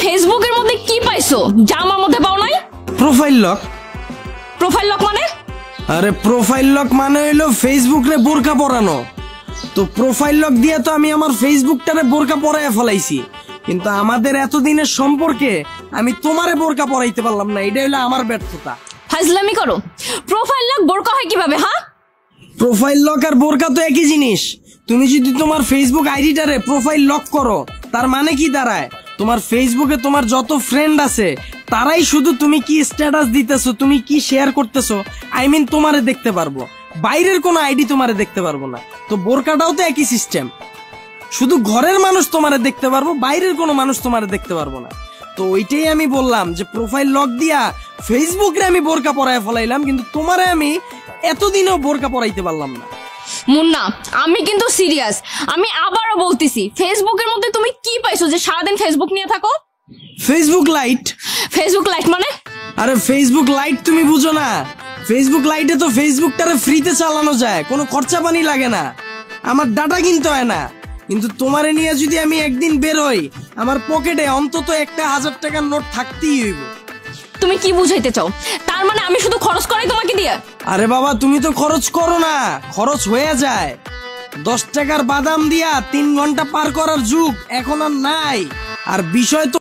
ফেসবুকের মধ্যে কি পাইছো যা আমার মধ্যে পাও নাই? Profile lock. প্রোফাইল লক মানে? আরে প্রোফাইল লক মানে হইলো ফেসবুক রে বোরকা পরানো। তো প্রোফাইল লক দিয়ে তো আমি আমার ফেসবুকটারে বোরকা পরাইয়া ফেলাইছি, কিন্তু আমাদের এতদিনের সম্পর্কে আমি তোমারে বোরকা পরাইতে পারলাম না, এটা হলো আমার ব্যর্থতা। ফাজলামি করো। প্রোফাইল লক বোরকা হয় কিভাবে? হ্যাঁ, প্রোফাইল লক আর বোরকা তো একই জিনিস। তুমি যদি তোমার ফেসবুক আইডিটারে প্রোফাইল লক করো, তার মানে কি দাঁড়ায়? তোমার ফেসবুকে তোমার যত ফ্রেন্ড আছে তারাই শুধু তুমি কি স্ট্যাটাস দিতেছো, তুমি কি শেয়ার করতেছো, আই মিন তোমারে দেখতে পারবো, বাইরের কোনো আইডি তোমারে দেখতে পারবো না। তো বোরকাটাও তো একই সিস্টেম, শুধু ঘরের মানুষ তোমারে দেখতে পারবো, বাইরের কোনো মানুষ তোমারে দেখতে পারবো না। তো ওইটাই আমি বললাম যে প্রোফাইল লক দিয়া ফেসবুকে আমি বোরকা পরায় ফেলাইলাম, কিন্তু তোমারে আমি এতদিনও বোরকা পরাইতে পারলাম না। মুন্না, আমি কিন্তু সিরিয়াস। আমি আবারও বলতেছি, ফেসবুকের মধ্যে তুমি কি পাইছো যে সারাদিন ফেসবুক নিয়ে থাকো? Facebook light. ফেসবুক লাইট মানে? আরে ফেসবুক লাইট তুমি বুঝো না? ফেসবুক লাইটে তো ফেসবুকটারে ফ্রিতে চালানো যায়, কোনো খরচা পানি লাগে না, আমার ডাটা কিনতে হয় না। কিন্তু তোমারে নিয়ে যদি আমি একদিন বের হই, আমার পকেটে অন্তত একটা 1000 টাকার নোট থাকতেই হইব। তুমি কি বুঝাইতে চাও? তার মানে আমি শুধু খরচ করাই তোমাকে দিয়ে? আরে বাবা, তুমি তো খরচ করো না, খরচ হয়ে যায়। 10 টাকার বাদাম দিয়া 3 ঘন্টা পার করার যুগ এখন আর নাই। আর বিষয় তো